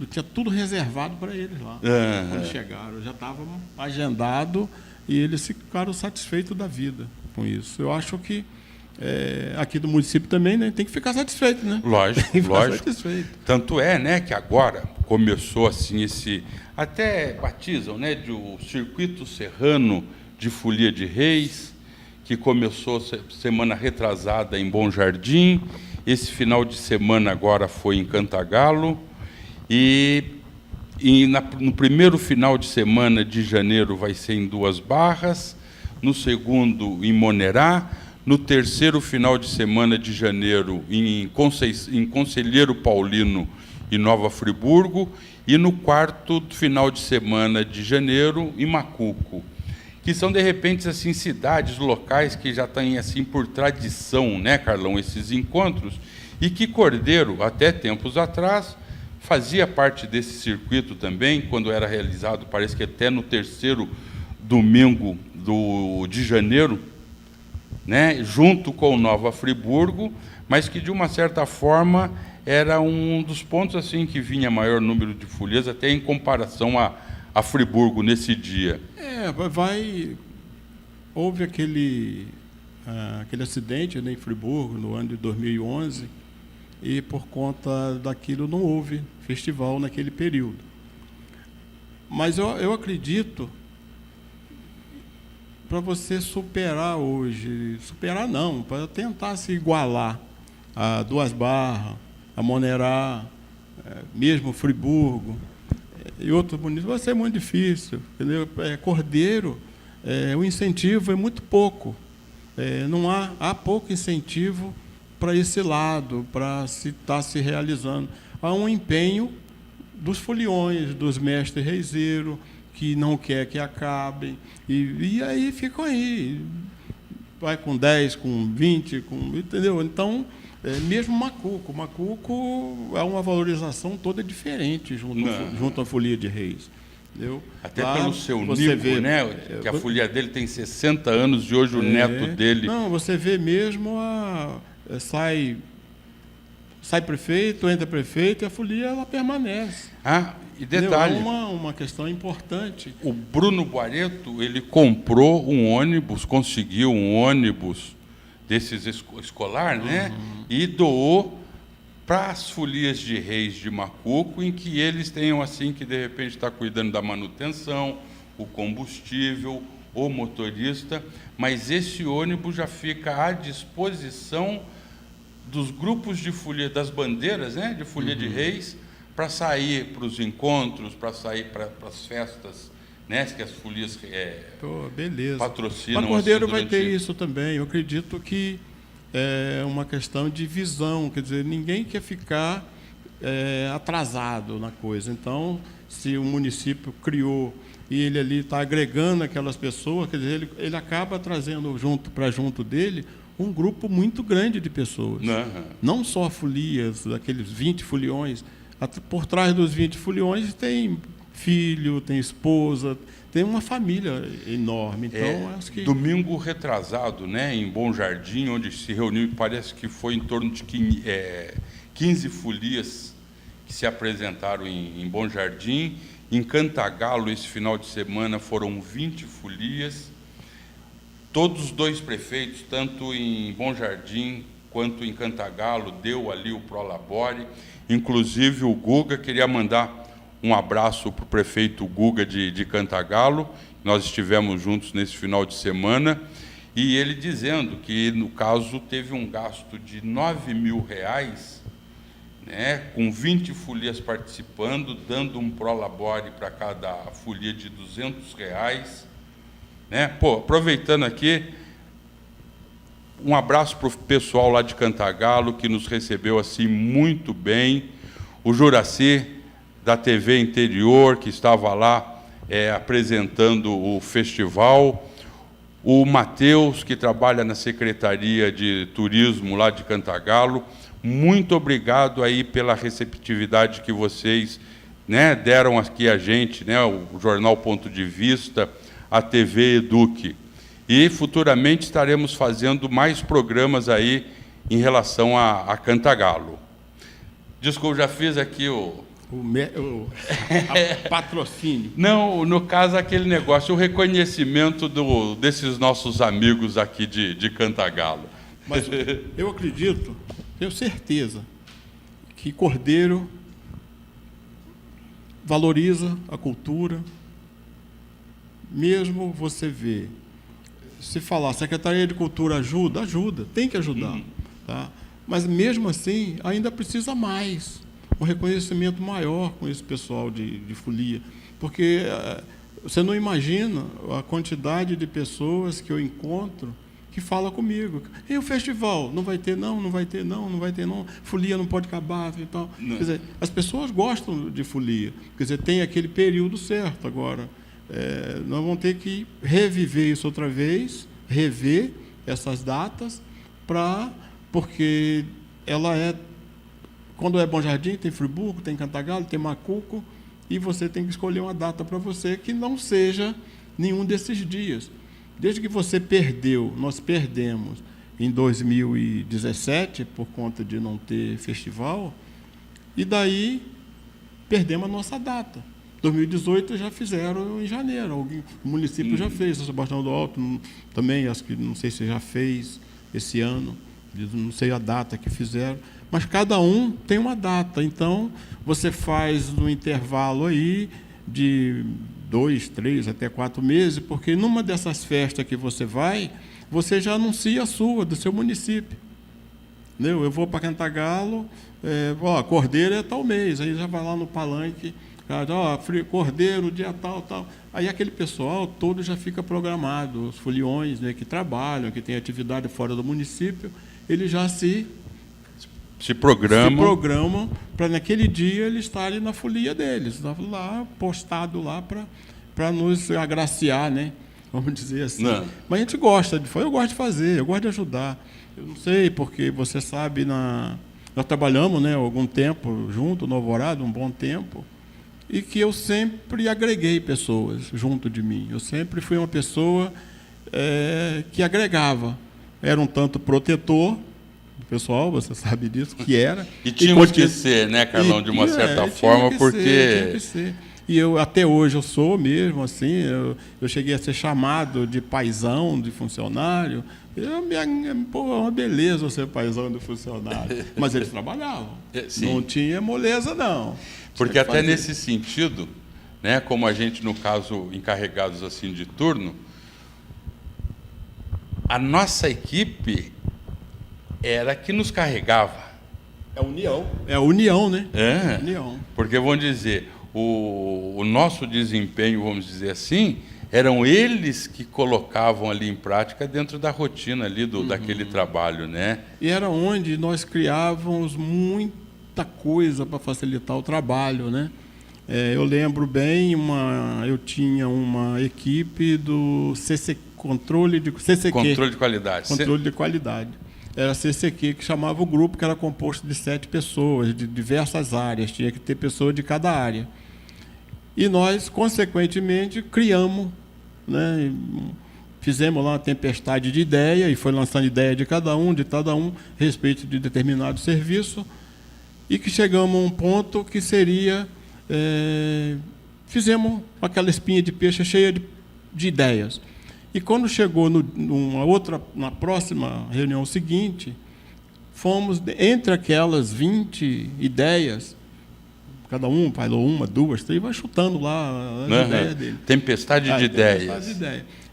tinha tudo reservado para eles lá. Quando chegaram, já estava agendado, e eles ficaram satisfeitos da vida com isso. Eu acho que aqui do município também, né, tem que ficar satisfeito, né? Lógico. Satisfeito. Tanto é, né, que agora começou assim até batizam, né, o circuito serrano de Folia de Reis, que começou semana retrasada em Bom Jardim, esse final de semana agora foi em Cantagalo, e no primeiro final de semana de janeiro vai ser em Duas Barras, no segundo em Monerá, no terceiro final de semana de janeiro em Conselheiro Paulino e Nova Friburgo, e no quarto final de semana de janeiro em Macuco, que são, de repente, assim, cidades locais que já têm assim, por tradição, né, Carlão, esses encontros, e que Cordeiro, até tempos atrás, fazia parte desse circuito também, quando era realizado, parece que até no terceiro domingo de janeiro, né, junto com Nova Friburgo, mas que, de uma certa forma, era um dos pontos assim que vinha maior número de folias, até em comparação a Friburgo nesse dia. Houve aquele acidente, né, em Friburgo, no ano de 2011, e por conta daquilo não houve festival naquele período. Mas eu acredito, para você superar hoje, para tentar se igualar a Duas Barras, a Monerá, mesmo Friburgo e outros municípios, vai ser muito difícil, entendeu? Cordeiro, o incentivo é muito pouco, não há pouco incentivo para esse lado, para estar se realizando. Há um empenho dos foliões, dos mestres reiseiros, que não quer que acabem, e aí ficam aí, vai com 10, com 20, entendeu? Então, mesmo Macuco é uma valorização toda diferente junto à Folia de Reis. Entendeu? Até lá, pelo seu nível, né? Que a folia dele tem 60 anos e hoje o neto dele... Não, você vê mesmo, sai prefeito, entra prefeito, e a folia ela permanece. E detalhe... É uma questão importante. O Bruno Guareto, ele comprou um ônibus, conseguiu um ônibus desses escolar, né? E doou para as folias de reis de Macuco, em que eles tenham assim que de repente está cuidando da manutenção, o combustível, o motorista, mas esse ônibus já fica à disposição dos grupos de folia, das bandeiras, né, de folia de reis, para sair para os encontros, para sair para as festas, né, que as folias patrocinam. O Cordeiro vai ter isso também. Eu acredito que é uma questão de visão, quer dizer, ninguém quer ficar atrasado na coisa. Então, se o município criou e ele ali está agregando aquelas pessoas, quer dizer, ele acaba trazendo junto dele um grupo muito grande de pessoas. Não só folias, aqueles 20 foliões. Por trás dos 20 foliões tem filho, tem esposa, tem uma família enorme. Então, acho que... Domingo retrasado, né, em Bom Jardim, onde se reuniu, parece que foi em torno de 15 folias que se apresentaram em Bom Jardim. Em Cantagalo, esse final de semana, foram 20 folias. Todos os dois prefeitos, tanto em Bom Jardim quanto em Cantagalo, deu ali o prolabore. Inclusive, o Guga, queria mandar um abraço para o prefeito Guga de Cantagalo. Nós estivemos juntos nesse final de semana, e ele dizendo que, no caso, teve um gasto de R$ 9.000, né, com 20 folias participando, dando um prolabore para cada folia de R$ 200. Né? Pô, aproveitando aqui, um abraço para o pessoal lá de Cantagalo, que nos recebeu assim muito bem. O Juraci, da TV Interior, que estava lá apresentando o festival. O Matheus, que trabalha na Secretaria de Turismo lá de Cantagalo. Muito obrigado aí pela receptividade que vocês, né, deram aqui a gente, né, o Jornal Ponto de Vista, a TV Eduque. E futuramente estaremos fazendo mais programas aí em relação a Cantagalo. Desculpa, já fiz aqui patrocínio. Não, no caso, aquele negócio, o reconhecimento desses nossos amigos aqui de Cantagalo. Mas eu acredito, tenho certeza, que Cordeiro valoriza a cultura. Mesmo você vê, se falar, Secretaria de Cultura ajuda, tem que ajudar. Tá? Mas, mesmo assim, ainda precisa mais, um reconhecimento maior com esse pessoal de folia. Porque você não imagina a quantidade de pessoas que eu encontro que fala comigo. E o festival? Não vai ter, não, não vai ter, não, não vai ter, não. Folia não pode acabar. Então, quer dizer, as pessoas gostam de folia. Quer dizer, tem aquele período certo agora. Nós vamos ter que reviver isso outra vez, rever essas datas, porque ela quando é Bom Jardim, tem Friburgo, tem Cantagalo, tem Macuco, e você tem que escolher uma data para você que não seja nenhum desses dias. Desde que você nós perdemos em 2017, por conta de não ter festival, e daí perdemos a nossa data. 2018 já fizeram em janeiro, o município já fez, São Sebastião do Alto também, acho que não sei se já fez esse ano, não sei a data que fizeram, mas cada um tem uma data. Então, você faz no intervalo aí de 2, 3, até 4 meses, porque numa dessas festas que você já anuncia a sua, do seu município. Entendeu? Eu vou para Cantagalo, Cordeiro é tal mês, aí já vai lá no palanque, Cordeiro, dia tal, tal. Aí aquele pessoal todo já fica programado, os foliões, né, que trabalham, que têm atividade fora do município, eles já se programam para naquele dia eles estarem na folia deles, lá, postado lá para nos agraciar, né? Vamos dizer assim. Não. Mas a gente gosta eu gosto de fazer, eu gosto de ajudar. Eu não sei, porque você sabe, nós trabalhamos, né, algum tempo junto, no Alvorada, um bom tempo, e que eu sempre agreguei pessoas junto de mim. Eu sempre fui uma pessoa que agregava. Era um tanto protetor do pessoal, você sabe disso, que era. E tínhamos que ser, né, Carlão, de uma certa forma, porque... Tinha que ser. E até hoje eu sou mesmo assim, eu cheguei a ser chamado de paizão de funcionário. Pô, é uma beleza ser paizão de funcionário. Mas eles trabalhavam. Sim. Não tinha moleza, não. Porque até nesse sentido, né, como a gente, no caso, encarregados assim de turno, a nossa equipe era que nos carregava. É união. É a união, né? É. União. Porque, vamos dizer, o nosso desempenho, vamos dizer assim, eram eles que colocavam ali em prática dentro da rotina ali daquele trabalho, né? E era onde nós criávamos muita coisa para facilitar o trabalho, né? Eu lembro bem, eu tinha uma equipe do Controle de Qualidade. Controle de qualidade. Era a CCQ que chamava o grupo, que era composto de 7 pessoas, de diversas áreas. Tinha que ter pessoa de cada área. E nós, consequentemente, criamos, né? Fizemos lá uma tempestade de ideia, e foi lançando ideia de cada um, a respeito de determinado serviço, e que chegamos a um ponto que seria... fizemos aquela espinha de peixe cheia de ideias. E quando chegou na próxima reunião seguinte, fomos, entre aquelas 20 ideias, cada um falou 1, 2, 3, vai chutando lá as ideias dele. Tempestade de ideias.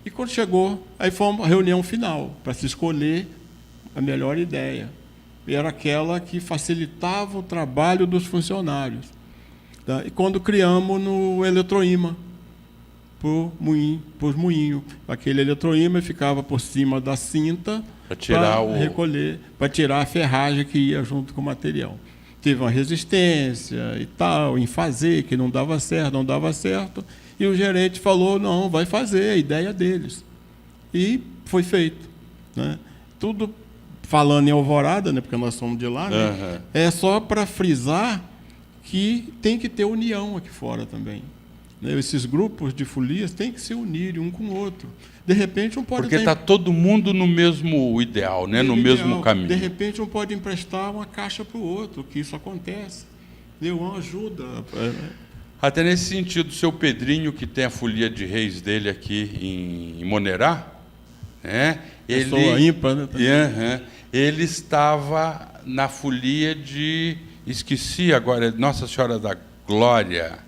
E quando chegou, aí fomos a reunião final, para se escolher a melhor ideia. E era aquela que facilitava o trabalho dos funcionários. Tá? E quando criamos no eletroímã, por moinho. Aquele eletroímã ficava por cima da cinta para recolher, para tirar a ferragem que ia junto com o material. Teve uma resistência e tal, em fazer, que não dava certo, e o gerente falou, não, vai fazer, a ideia deles. E foi feito. Né? Tudo falando em Alvorada, né, porque nós somos de lá, né? É só para frisar que tem que ter união aqui fora também. Esses grupos de folias têm que se unir um com o outro. De repente, um pode... Porque está todo mundo no mesmo ideal, né? No mesmo caminho. De repente, um pode emprestar uma caixa para o outro, que isso acontece. Uma ajuda. Até nesse sentido, o seu Pedrinho, que tem a folia de reis dele aqui em Monerá, né? Pessoa ímpar, né? Ele estava na folia de... Esqueci agora, Nossa Senhora da Glória.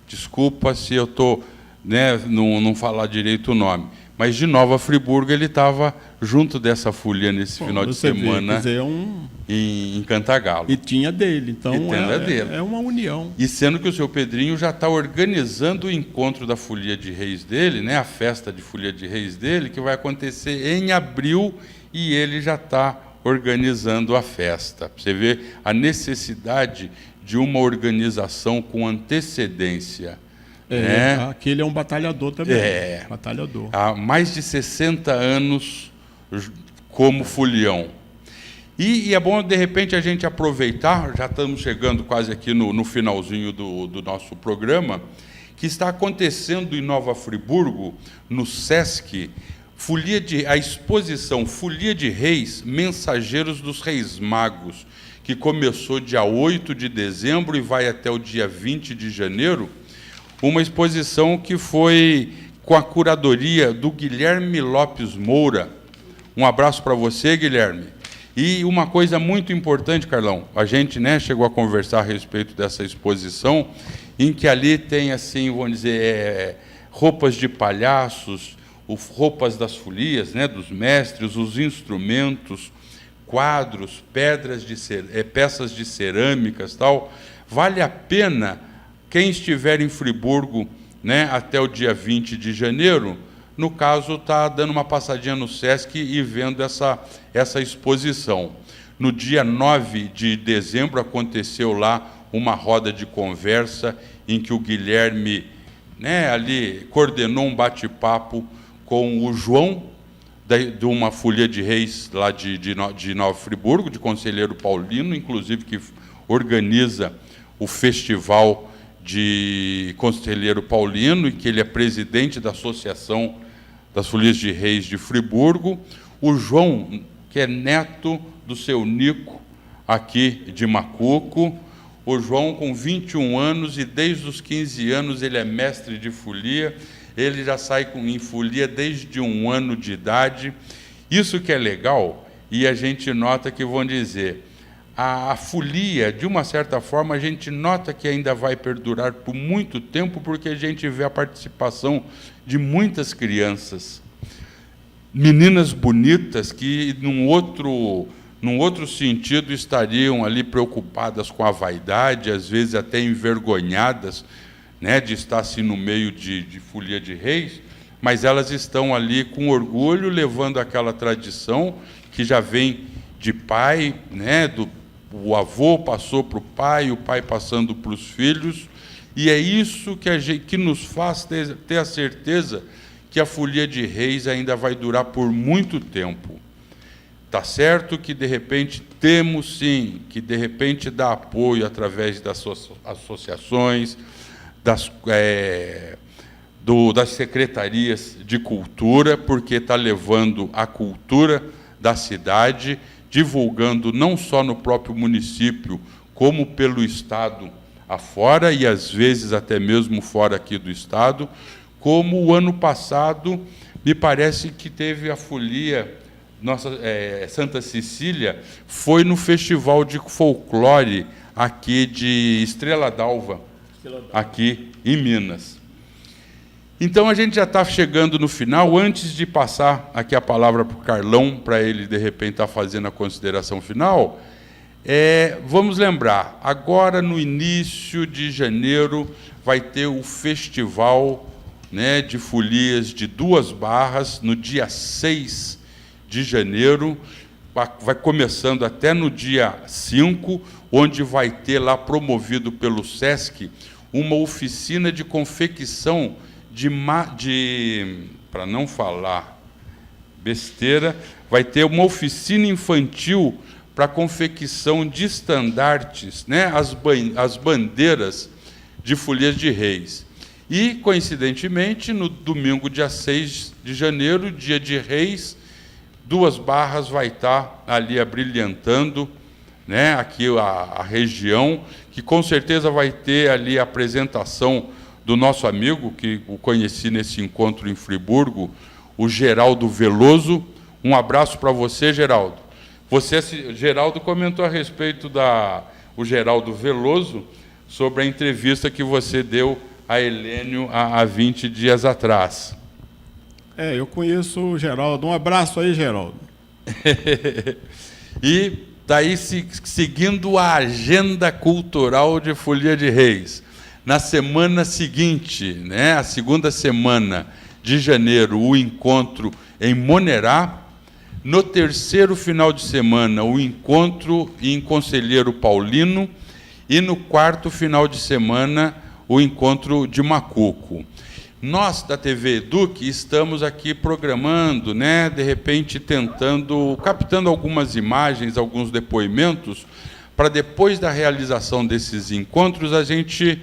Desculpa se eu estou, né, não falar direito o nome. Mas de Nova Friburgo ele estava junto dessa folia nesse final de semana em Cantagalo. E tinha dele, então é uma união. E sendo que o seu Pedrinho já está organizando o encontro da folia de reis dele, né, a festa de folia de reis dele, que vai acontecer em abril, e ele já está organizando a festa. Você vê a necessidade de uma organização com antecedência. Aquele é um batalhador também. Batalhador. Há mais de 60 anos como folião. E é bom, de repente, a gente aproveitar, já estamos chegando quase aqui no finalzinho do nosso programa, que está acontecendo em Nova Friburgo, no SESC, a exposição Folia de Reis, Mensageiros dos Reis Magos, que começou dia 8 de dezembro e vai até o dia 20 de janeiro, uma exposição que foi com a curadoria do Guilherme Lopes Moura. Um abraço para você, Guilherme. E uma coisa muito importante, Carlão, a gente, né, chegou a conversar a respeito dessa exposição, em que ali tem, assim, vamos dizer, roupas de palhaços, roupas das folias, né, dos mestres, os instrumentos, quadros, peças de cerâmicas, tal. Vale a pena, quem estiver em Friburgo, né, até o dia 20 de janeiro, no caso, está dando uma passadinha no SESC e vendo essa exposição. No dia 9 de dezembro, aconteceu lá uma roda de conversa em que o Guilherme, né, ali coordenou um bate-papo com o João, de uma folia de reis lá de Nova Friburgo, de Conselheiro Paulino, inclusive, que organiza o festival de Conselheiro Paulino, e que ele é presidente da Associação das Folias de Reis de Friburgo. O João, que é neto do seu Nico, aqui de Macuco. O João com 21 anos e desde os 15 anos ele é mestre de folia, ele já sai em folia desde 1 ano de idade. Isso que é legal, e a gente nota que vão dizer, a folia, de uma certa forma, a gente nota que ainda vai perdurar por muito tempo, porque a gente vê a participação de muitas crianças, meninas bonitas que, num outro sentido, estariam ali preocupadas com a vaidade, às vezes até envergonhadas, né, de estar assim no meio de folia de reis, mas elas estão ali com orgulho, levando aquela tradição que já vem de pai, né, o avô passou para o pai passando para os filhos, e é isso que nos faz ter a certeza que a folia de reis ainda vai durar por muito tempo. Está certo que, de repente, temos, sim, que, de repente, dar apoio através das associações, das secretarias de cultura, porque está levando a cultura da cidade, divulgando não só no próprio município, como pelo Estado afora, e às vezes até mesmo fora aqui do Estado, como o ano passado, me parece que teve a folia, Santa Cecília, foi no Festival de Folclore, aqui de Estrela d'Alva, aqui em Minas. Então, a gente já está chegando no final. Antes de passar aqui a palavra para o Carlão, para ele, de repente, estar fazendo a consideração final, vamos lembrar, agora, no início de janeiro, vai ter o festival, né, de folias de Duas Barras, no dia 6 de janeiro, vai começando até no dia 5, onde vai ter lá, promovido pelo SESC, uma oficina de confecção para não falar besteira, vai ter uma oficina infantil para confecção de estandartes, né, as bandeiras de folias de reis. E, coincidentemente, no domingo, dia 6 de janeiro, dia de reis, Duas Barras vai estar ali abrilhantando, né, aqui a região, que com certeza vai ter ali a apresentação do nosso amigo, que o conheci nesse encontro em Friburgo, o Geraldo Veloso. Um abraço para você, Geraldo. Geraldo comentou a respeito o Geraldo Veloso, sobre a entrevista que você deu a Helênio há 20 dias atrás. Eu conheço o Geraldo. Um abraço aí, Geraldo. E daí, seguindo a agenda cultural de Folia de Reis, na semana seguinte, né, a segunda semana de janeiro, o encontro em Monerá. No terceiro final de semana, o encontro em Conselheiro Paulino. E no quarto final de semana, o encontro de Macuco. Nós, da TV Eduque, estamos aqui programando, né, de repente captando algumas imagens, alguns depoimentos, para depois da realização desses encontros, a gente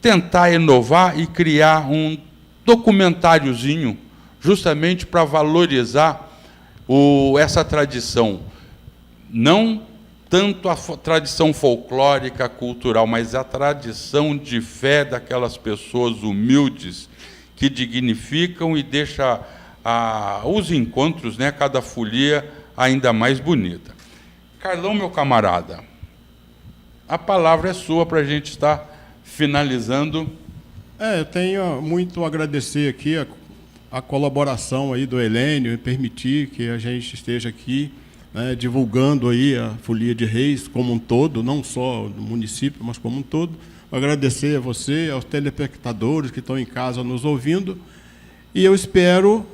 tentar inovar e criar um documentáriozinho, justamente para valorizar essa tradição. Não tanto a tradição folclórica, cultural, mas a tradição de fé daquelas pessoas humildes que dignificam e deixa os encontros, né, cada folia, ainda mais bonita. Carlão, meu camarada, a palavra é sua para a gente estar finalizando. Eu tenho muito a agradecer aqui a colaboração aí do Helênio em permitir que a gente esteja aqui, né, divulgando aí a Folia de Reis como um todo, não só no município, mas como um todo. Agradecer a você, aos telespectadores que estão em casa nos ouvindo, e eu espero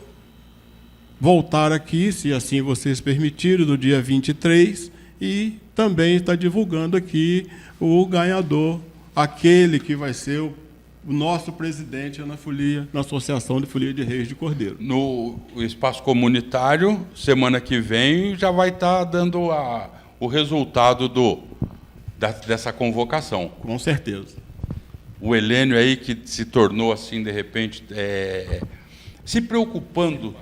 voltar aqui, se assim vocês permitirem, no dia 23, e também estar divulgando aqui o ganhador, aquele que vai ser o nosso presidente na Associação de Folia de Reis de Cordeiro. No espaço comunitário, semana que vem, já vai estar dando o resultado dessa convocação. Com certeza. O Helênio aí, que se tornou, assim, de repente, se preocupando,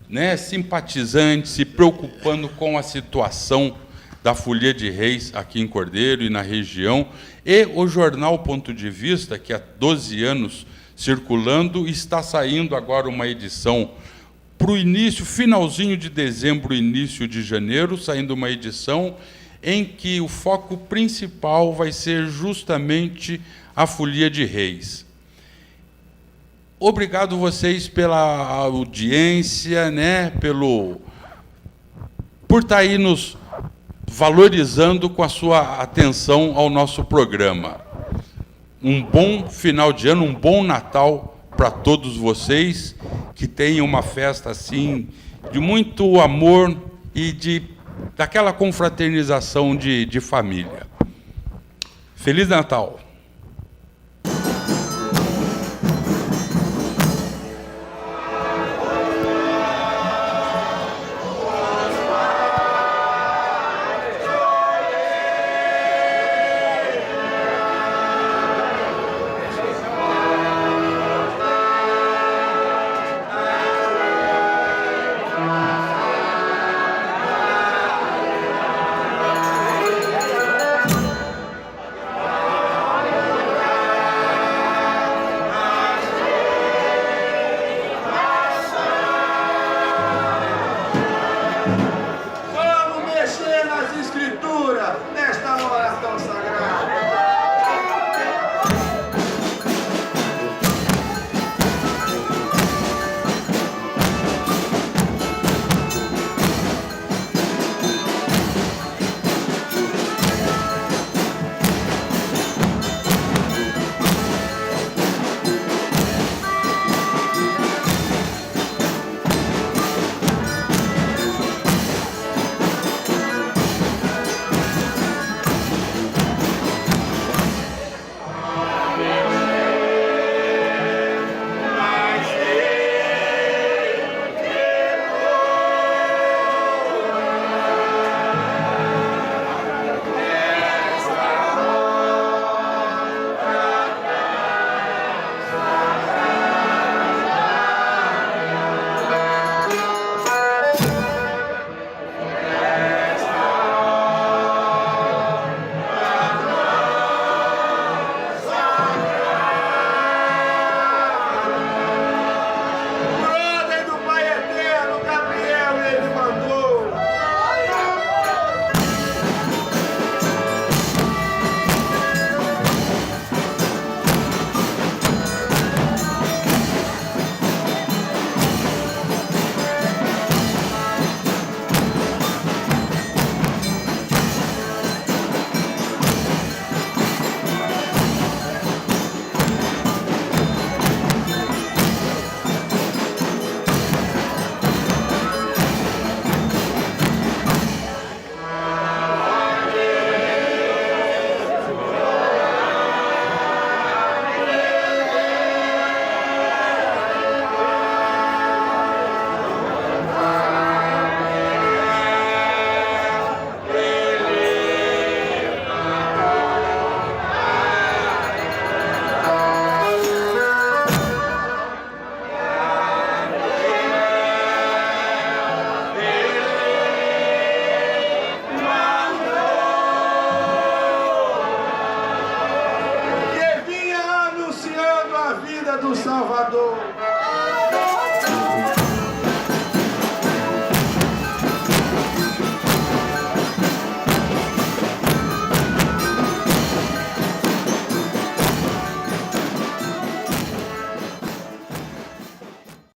né, simpatizante, se preocupando com a situação da Folia de Reis aqui em Cordeiro e na região, e o jornal Ponto de Vista, que há 12 anos circulando, está saindo agora uma edição para o início, finalzinho de dezembro, início de janeiro, saindo uma edição em que o foco principal vai ser justamente a Folia de Reis. Obrigado vocês pela audiência, né, por estar aí nos valorizando com a sua atenção ao nosso programa. Um bom final de ano, um bom Natal para todos vocês, que tenham uma festa assim de muito amor e daquela confraternização de família. Feliz Natal!